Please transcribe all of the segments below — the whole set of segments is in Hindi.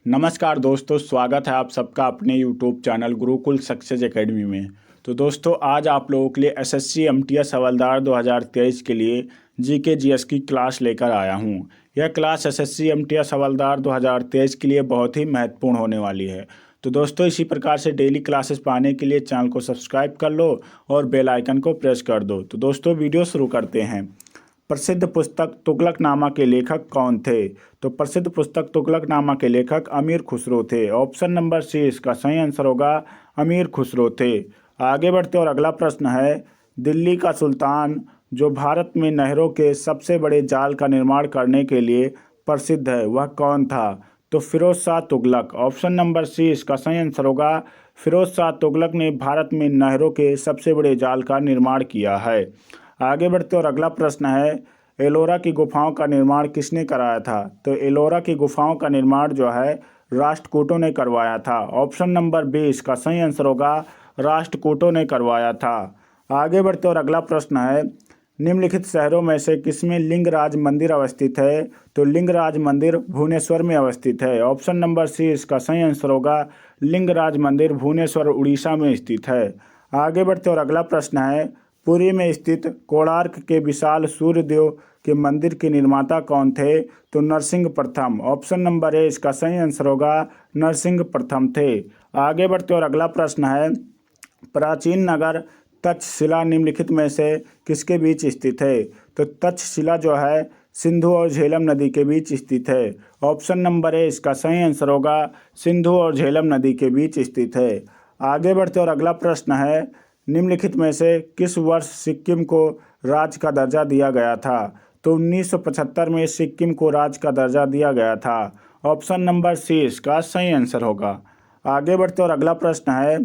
नमस्कार दोस्तों, स्वागत है आप सबका अपने YouTube channel Gurukul success academy में। तो दोस्तों, आज आप लोगों के लिए एसएससी एमटीएस हवलदार 2023 के लिए जीके जीएस की क्लास लेकर आया हूं। यह क्लास एसएससी एमटीएस हवलदार 2023 के लिए बहुत ही महत्वपूर्ण होने वाली है। तो दोस्तों, इसी प्रकार से डेली क्लासेस पाने के लिए चैनल को सब्सक्राइब कर लो और बेल आइकन को प्रेस कर दो। तो दोस्तों, वीडियो शुरू करते हैं। प्रसिद्ध पुस्तक तुगलकनामा के लेखक कौन थे? तो प्रसिद्ध पुस्तक तुगलकनामा के लेखक अमीर खुसरो थे। ऑप्शन नंबर सी इसका सही आंसर होगा, अमीर खुसरो थे। आगे बढ़ते और अगला प्रश्न है, दिल्ली का सुल्तान जो भारत में नहरों के सबसे बड़े जाल का निर्माण करने के लिए प्रसिद्ध है, वह कौन था? तो Firoz Shah Tughlaq. Option number C इसका सही आंसर होगा, फिरोज शाह तुगलक ने भारत में नहरों के सबसे बड़े जाल का निर्माण किया है। आगे बढ़ते और अगला प्रश्न है, एलोरा की गुफाओं का निर्माण किसने कराया था? तो एलोरा की गुफाओं का निर्माण जो है राष्ट्रकूटों ने करवाया था। ऑप्शन नंबर बी इसका सही आंसर होगा, राष्ट्रकूटों ने करवाया था। आगे बढ़ते और अगला प्रश्न है, निम्नलिखित शहरों में से किसमें लिंगराज मंदिर अवस्थित है? तो लिंगराज मंदिर भुवनेश्वर में अवस्थित है। ऑप्शन नंबर सी इसका सही आंसर होगा, लिंगराज मंदिर भुवनेश्वर उड़ीसा में स्थित है। आगे बढ़ते और अगला प्रश्न है, पुरी में स्थित कोणार्क के विशाल सूर्यदेव के मंदिर के निर्माता कौन थे? तो नरसिंह प्रथम। ऑप्शन नंबर ए इसका सही आंसर होगा, नरसिंह प्रथम थे। आगे बढ़ते और अगला प्रश्न है, प्राचीन नगर तक्षशिला निम्नलिखित में से किसके बीच स्थित है? तो तक्षशिला जो है सिंधु और झेलम नदी के बीच स्थित है। ऑप्शन नंबर ए इसका सही आंसर होगा, सिंधु और झेलम नदी के बीच स्थित है। आगे बढ़ते और अगला प्रश्न है, निम्नलिखित में से किस वर्ष सिक्किम को राज्य का दर्जा दिया गया था? तो 1975 में सिक्किम को राज्य का दर्जा दिया गया था। ऑप्शन नंबर सी इसका सही आंसर होगा। आगे बढ़ते और अगला प्रश्न है,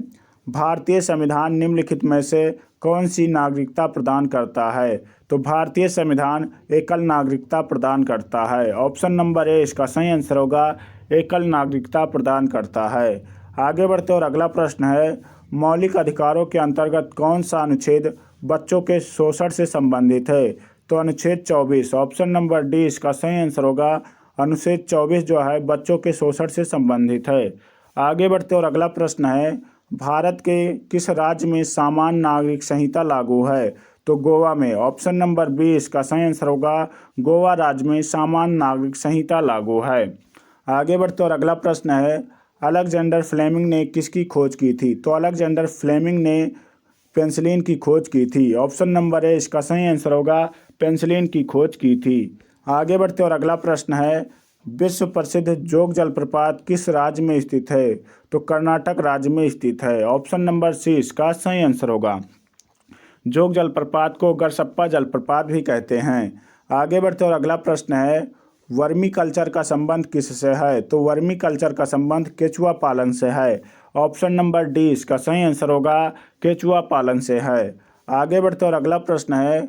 भारतीय संविधान निम्नलिखित में से कौन सी नागरिकता प्रदान करता है? तो भारतीय संविधान एकल नागरिकता प्रदान करता है। ऑप्शन नंबर ए इसका सही आंसर होगा, एकल नागरिकता प्रदान करता है। आगे बढ़ते और अगला प्रश्न है, मौलिक अधिकारों के अंतर्गत कौन सा अनुच्छेद बच्चों के शोषण से संबंधित है? तो अनुच्छेद 24। ऑप्शन नंबर डी इसका सही आंसर होगा, अनुच्छेद 24 जो है बच्चों के शोषण से संबंधित है। आगे बढ़ते और अगला प्रश्न है, भारत के किस राज्य में सामान्य नागरिक संहिता लागू है? तो गोवा में। ऑप्शन नंबर बी इसका सही आंसर होगा, गोवा राज्य में सामान्य नागरिक संहिता लागू है। आगे बढ़ते और अगला प्रश्न है, अलेक्जेंडर फ्लेमिंग ने किसकी खोज की थी? तो अलेक्जेंडर फ्लेमिंग ने पेंसिलिन की खोज की थी। ऑप्शन नंबर ए इसका सही आंसर होगा, पेंसिलिन की खोज की थी। आगे बढ़ते और अगला प्रश्न है, विश्व प्रसिद्ध जोग जलप्रपात किस राज्य में स्थित है? तो कर्नाटक राज्य में स्थित है। ऑप्शन नंबर सी इसका सही आंसर होगा। जोग जलप्रपात को गरसप्पा जलप्रपात भी कहते हैं। आगे बढ़ते और अगला प्रश्न है, वर्मी कल्चर का संबंध किससे है? तो वर्मी कल्चर का संबंध केचुआ पालन से है। ऑप्शन नंबर डी इसका सही आंसर होगा, केचुआ पालन से है। आगे बढ़ते और अगला प्रश्न है,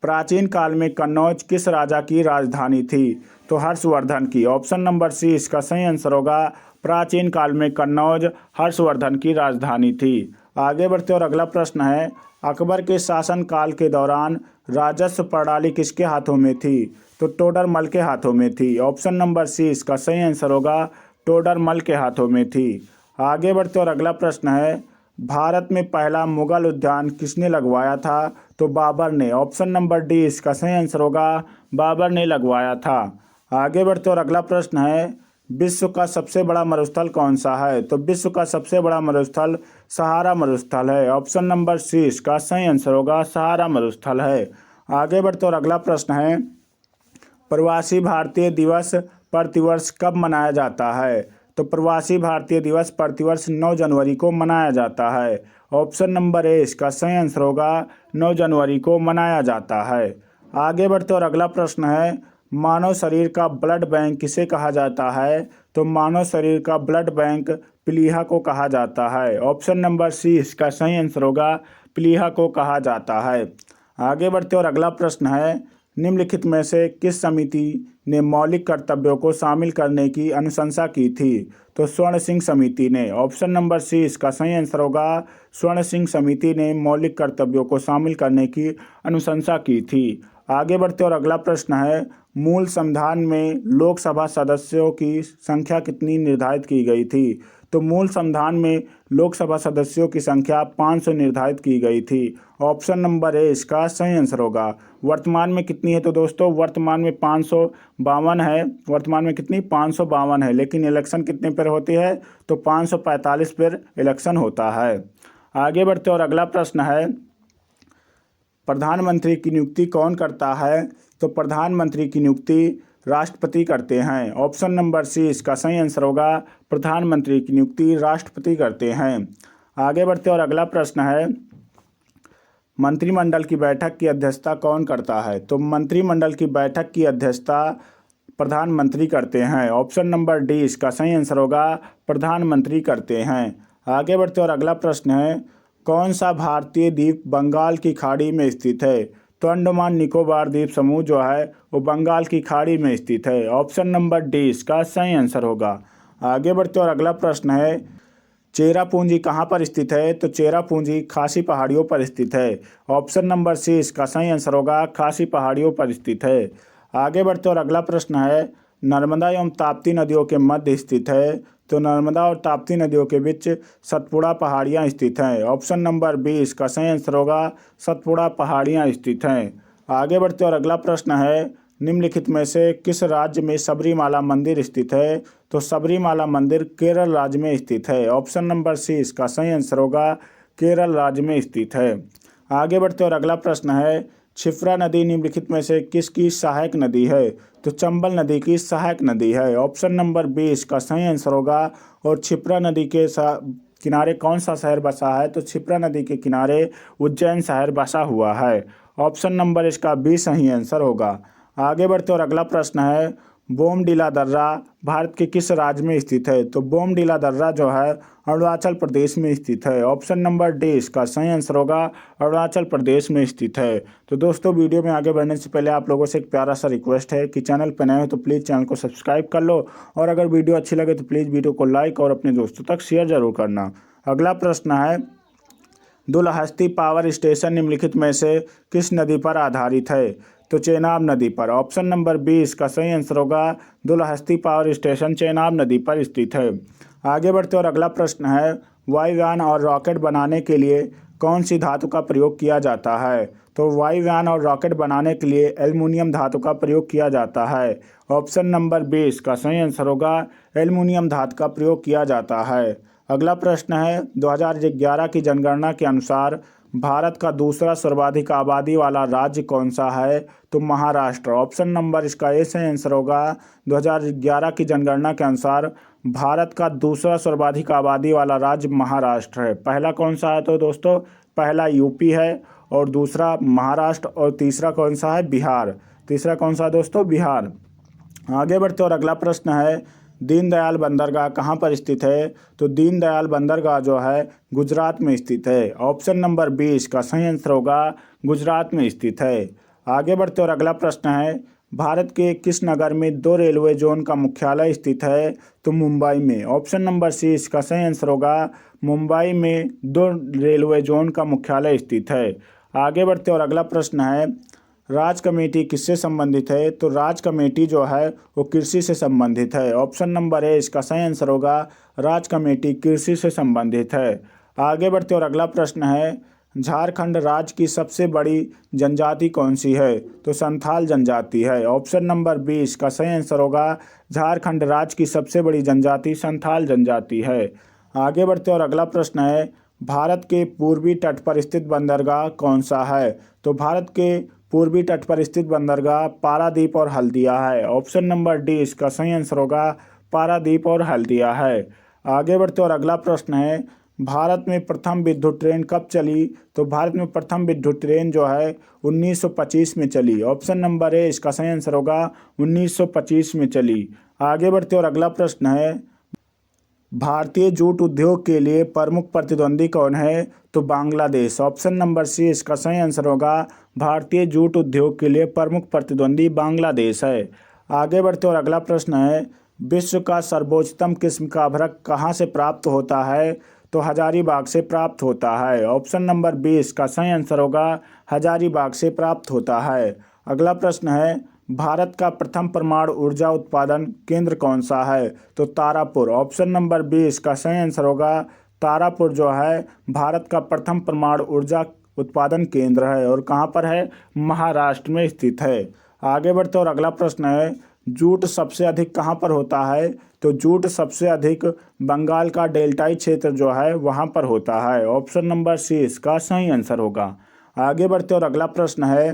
प्राचीन काल में कन्नौज किस राजा की राजधानी थी? तो हर्षवर्धन की। ऑप्शन नंबर सी इसका सही आंसर होगा, प्राचीन काल में कन्नौज हर्षवर्धन की राजधानी थी। आगे बढ़ते और अगला प्रश्न है, अकबर के शासनकाल के दौरान राजस्व प्रणाली किसके हाथों में थी? तो टोडरमल के हाथों में थी। ऑप्शन नंबर सी इसका सही आंसर होगा, टोडरमल के हाथों में थी। आगे बढ़ते और अगला प्रश्न है, भारत में पहला मुगल उद्यान किसने लगवाया था? तो बाबर ने। ऑप्शन नंबर डी इसका सही आंसर होगा, बाबर ने लगवाया था। आगे बढ़ते और अगला प्रश्न है, विश्व का सबसे बड़ा मरुस्थल कौन सा है? तो विश्व का सबसे बड़ा मरुस्थल सहारा मरुस्थल है। ऑप्शन नंबर सी इसका सही आंसर होगा, सहारा मरुस्थल है। आगे बढ़ते और अगला प्रश्न है, प्रवासी भारतीय दिवस प्रतिवर्ष कब मनाया जाता है? तो प्रवासी भारतीय दिवस प्रतिवर्ष 9 जनवरी को मनाया जाता है। ऑप्शन नंबर ए इसका सही आंसर होगा, 9 जनवरी को मनाया जाता है। आगे बढ़ते और अगला प्रश्न है, मानव शरीर का ब्लड बैंक किसे कहा जाता है? तो मानव शरीर का ब्लड बैंक प्लीहा को कहा जाता है। ऑप्शन नंबर सी इसका सही आंसर होगा, प्लीहा को कहा जाता है। आगे बढ़ते और अगला प्रश्न है, निम्नलिखित में से किस समिति ने मौलिक कर्तव्यों को शामिल करने की अनुशंसा की थी? तो स्वर्ण सिंह समिति ने। ऑप्शन नंबर सी इसका सही आंसर होगा, स्वर्ण सिंह समिति ने मौलिक कर्तव्यों को शामिल करने की अनुशंसा की थी। आगे बढ़ते और अगला प्रश्न है, मूल संविधान में लोकसभा सदस्यों की संख्या कितनी निर्धारित की गई थी? तो मूल संविधान में लोकसभा सदस्यों की संख्या 500 निर्धारित की गई थी। ऑप्शन नंबर ए इसका सही आंसर होगा। वर्तमान में कितनी है? तो दोस्तों वर्तमान में 552 है। वर्तमान में कितनी? 552 है, लेकिन इलेक्शन कितने पर होती है? तो 545 पर इलेक्शन होता है। आगे बढ़ते और अगला प्रश्न है, प्रधानमंत्री की नियुक्ति कौन करता है? तो प्रधानमंत्री की नियुक्ति राष्ट्रपति करते हैं। ऑप्शन नंबर सी इसका सही आंसर होगा। प्रधानमंत्री की नियुक्ति राष्ट्रपति करते हैं। आगे बढ़ते और अगला प्रश्न है, मंत्रिमंडल की बैठक की अध्यक्षता कौन करता है? तो मंत्रिमंडल की बैठक की अध्यक्षता प्रधानमंत्री करते हैं। ऑप्शन नंबर डी इसका सही आंसर होगा। प्रधानमंत्री करते हैं। आगे बढ़ते और अगला प्रश्न है, कौन सा भारतीय द्वीप बंगाल की खाड़ी में स्थित है? तो अंडमान निकोबार द्वीप समूह जो है वो बंगाल की खाड़ी में स्थित है। ऑप्शन नंबर डी इसका सही आंसर होगा। आगे बढ़ते और अगला प्रश्न है, चेरापूंजी कहाँ पर स्थित है? तो चेरापूंजी खासी पहाड़ियों पर स्थित है। ऑप्शन नंबर सी इसका सही आंसर होगा। खासी पहाड़ियों पर स्थित है। आगे बढ़ते और अगला प्रश्न है, नर्मदा एवं ताप्ती नदियों के मध्य स्थित है। तो नर्मदा और ताप्ती नदियों के बीच सतपुड़ा पहाड़ियाँ स्थित हैं। ऑप्शन नंबर बी इसका सही आंसर होगा। सतपुड़ा पहाड़ियाँ स्थित हैं। आगे बढ़ते और अगला प्रश्न है, निम्नलिखित में से किस राज्य में सबरीमाला मंदिर स्थित है? तो सबरीमाला मंदिर केरल राज्य में स्थित है। ऑप्शन नंबर सी इसका सही आंसर होगा। केरल राज्य में स्थित है। आगे बढ़ते और अगला प्रश्न है, क्षिप्रा नदी निम्नलिखित में से किसकी सहायक नदी है? तो चंबल नदी की सहायक नदी है। ऑप्शन नंबर बी इसका सही आंसर होगा। और क्षिप्रा नदी के किनारे कौन सा शहर बसा है? तो क्षिप्रा नदी के किनारे उज्जैन शहर बसा हुआ है। ऑप्शन नंबर इसका बी सही आंसर होगा। आगे बढ़ते और अगला प्रश्न है, बोमडिला दर्रा भारत के किस राज्य में स्थित है? तो बोमडिला दर्रा जो है अरुणाचल प्रदेश में स्थित है। ऑप्शन नंबर डी इसका सही आंसर होगा। अरुणाचल प्रदेश में स्थित है। तो दोस्तों वीडियो में आगे बढ़ने से पहले आप लोगों से एक प्यारा सा रिक्वेस्ट है कि चैनल पर नए हो तो प्लीज़ चैनल को सब्सक्राइब कर लो, और अगर वीडियो अच्छी लगे तो प्लीज़ वीडियो को लाइक और अपने दोस्तों तक शेयर जरूर करना। अगला प्रश्न है, दुलहस्ती पावर स्टेशन निम्नलिखित में से किस नदी पर आधारित है? तो चेनाब नदी पर। ऑप्शन नंबर बी इसका सही आंसर होगा। दुलहस्ती पावर स्टेशन चेनाब नदी पर स्थित है। आगे बढ़ते और अगला प्रश्न है, वायुयान और रॉकेट बनाने के लिए कौन सी धातु का प्रयोग किया जाता है? तो वायुयान और रॉकेट बनाने के लिए एल्युमिनियम धातु का प्रयोग किया जाता है। ऑप्शन नंबर बी इसका सही आंसर होगा। एल्युमिनियम धातु का प्रयोग किया जाता है। अगला प्रश्न है, 2011 की जनगणना के अनुसार भारत का दूसरा सर्वाधिक आबादी वाला राज्य कौन सा है? तो महाराष्ट्र। ऑप्शन नंबर इसका ए सही आंसर होगा। 2011 की जनगणना के अनुसार भारत का दूसरा सर्वाधिक आबादी वाला राज्य महाराष्ट्र है। पहला कौन सा है? तो दोस्तों पहला यूपी है, और दूसरा महाराष्ट्र, और तीसरा कौन सा है? बिहार। तीसरा कौन सा है दोस्तों? बिहार। आगे बढ़ते और अगला प्रश्न है, दीनदयाल बंदरगाह कहाँ पर स्थित है? तो दीनदयाल बंदरगाह जो है गुजरात में स्थित है। ऑप्शन नंबर बी इसका सही आंसर होगा। गुजरात में स्थित है। आगे बढ़ते और अगला प्रश्न है, भारत के किस नगर में 2 रेलवे जोन का मुख्यालय स्थित है? तो मुंबई में। ऑप्शन नंबर सी इसका सही आंसर होगा। मुंबई में 2 रेलवे जोन का मुख्यालय स्थित है। आगे बढ़ते और अगला प्रश्न है, राज कमेटी किससे संबंधित है? तो राज कमेटी जो है वो कृषि से संबंधित है। ऑप्शन नंबर ए इसका सही आंसर होगा। राज कमेटी कृषि से संबंधित है। आगे बढ़ते और अगला प्रश्न है, झारखंड राज्य की सबसे बड़ी जनजाति कौन सी है? तो संथाल जनजाति है। ऑप्शन नंबर बी इसका सही आंसर होगा। झारखंड राज्य की सबसे बड़ी जनजाति संथाल जनजाति है। आगे बढ़ते और अगला प्रश्न है, भारत के पूर्वी तट पर स्थित बंदरगाह कौन सा है? तो भारत के पूर्वी तट पर स्थित बंदरगाह पारादीप और हल्दिया है। ऑप्शन नंबर डी इसका सही आंसर होगा। पारादीप और हल्दिया है। आगे बढ़ते और अगला प्रश्न है, भारत में प्रथम विद्युत ट्रेन कब चली? तो भारत में प्रथम विद्युत ट्रेन जो है 1925 में चली। ऑप्शन नंबर ए इसका सही आंसर होगा। 1925 में चली। आगे बढ़ते और अगला प्रश्न है, भारतीय जूट उद्योग के लिए प्रमुख प्रतिद्वंदी कौन है? तो बांग्लादेश। ऑप्शन नंबर सी इसका सही आंसर होगा। भारतीय जूट उद्योग के लिए प्रमुख प्रतिद्वंदी बांग्लादेश है। आगे बढ़ते और अगला प्रश्न है, विश्व का सर्वोच्चतम किस्म का अभ्रक कहाँ से प्राप्त होता है? तो हजारीबाग से प्राप्त होता है। ऑप्शन नंबर बी इसका सही आंसर होगा। हजारीबाग से प्राप्त होता है। अगला प्रश्न है, भारत का प्रथम परमाणु ऊर्जा उत्पादन केंद्र कौन सा है? तो तारापुर। ऑप्शन नंबर बी इसका सही आंसर होगा। तारापुर जो है भारत का प्रथम परमाणु ऊर्जा उत्पादन केंद्र है और कहाँ पर है? महाराष्ट्र में स्थित है। आगे बढ़ते और अगला प्रश्न है, जूट सबसे अधिक कहाँ पर होता है? तो जूट सबसे अधिक बंगाल का डेल्टाई क्षेत्र जो है वहाँ पर होता है। ऑप्शन नंबर सी इसका सही आंसर होगा। आगे बढ़ते और अगला प्रश्न है,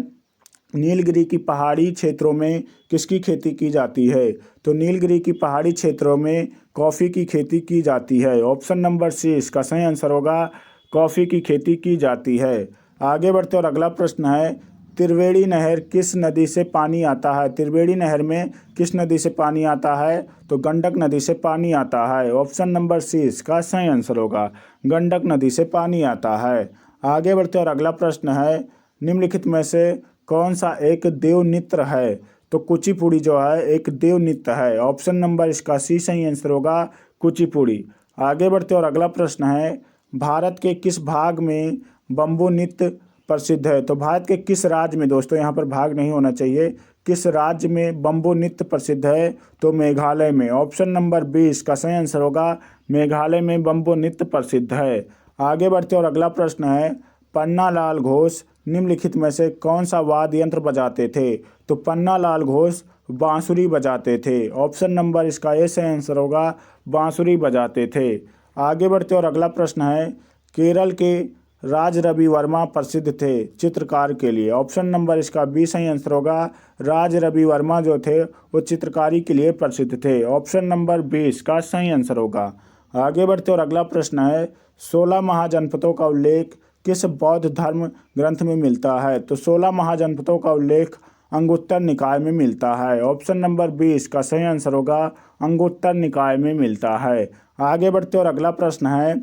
नीलगिरी की पहाड़ी क्षेत्रों में किसकी खेती की जाती है? तो नीलगिरी की पहाड़ी क्षेत्रों में कॉफ़ी की खेती की जाती है। ऑप्शन नंबर सी इसका सही आंसर होगा। कॉफ़ी की खेती की जाती है। आगे बढ़ते और अगला प्रश्न है, त्रिवेणी नहर किस नदी से पानी आता है? त्रिवेणी नहर में किस नदी से पानी आता है? तो गंडक नदी से पानी आता है। ऑप्शन नंबर सी इसका सही आंसर होगा। गंडक नदी से पानी आता है। आगे बढ़ते और अगला प्रश्न है, निम्नलिखित में से कौन सा एक देव नृत्य है? तो कुचिपुड़ी जो है एक देव नृत्य है। ऑप्शन नंबर इसका सी सही आंसर होगा, कुचिपुड़ी। आगे बढ़ते और अगला प्रश्न है, भारत के किस भाग में बम्बू नृत्य प्रसिद्ध है? तो भारत के किस राज्य में, दोस्तों यहाँ पर भाग नहीं होना चाहिए, किस राज्य में बम्बू नृत्य प्रसिद्ध है? तो मेघालय में। ऑप्शन नंबर बी इसका सही आंसर होगा। मेघालय में बम्बू नृत्य प्रसिद्ध है। आगे बढ़ते और अगला प्रश्न है, पन्नालाल घोष निम्नलिखित में से कौन सा वाद्य यंत्र बजाते थे? तो पन्नालाल घोष बांसुरी बजाते थे। ऑप्शन नंबर इसका ए सही आंसर होगा, बांसुरी बजाते थे। आगे बढ़ते और अगला प्रश्न है, केरल के राज रवि वर्मा प्रसिद्ध थे चित्रकार के लिए। ऑप्शन नंबर इसका बी सही आंसर होगा। राज रवि वर्मा जो थे वो चित्रकारी के लिए प्रसिद्ध थे। ऑप्शन नंबर बी इसका सही आंसर होगा। आगे बढ़ते और अगला प्रश्न है, 16 महाजनपदों का उल्लेख किस बौद्ध धर्म ग्रंथ में मिलता है? तो 16 महाजनपदों का उल्लेख अंगुत्तर निकाय में मिलता है। ऑप्शन नंबर बी इसका सही आंसर होगा। अंगुत्तर निकाय में मिलता है। आगे बढ़ते और अगला प्रश्न है,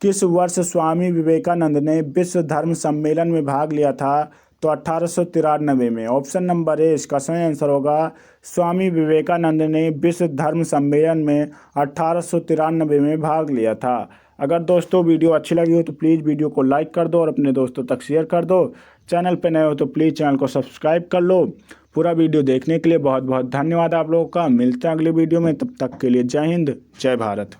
किस वर्ष स्वामी विवेकानंद ने विश्व धर्म सम्मेलन में भाग लिया था? तो 1893 में। ऑप्शन नंबर ए इसका सही आंसर होगा। स्वामी विवेकानंद ने विश्व धर्म सम्मेलन में 1893 में भाग लिया था। अगर दोस्तों वीडियो अच्छी लगी हो तो प्लीज़ वीडियो को लाइक कर दो और अपने दोस्तों तक शेयर कर दो। चैनल पे नए हो तो प्लीज़ चैनल को सब्सक्राइब कर लो। पूरा वीडियो देखने के लिए बहुत बहुत धन्यवाद आप लोगों का। मिलते हैं अगले वीडियो में, तब तक के लिए जय हिंद, जय भारत।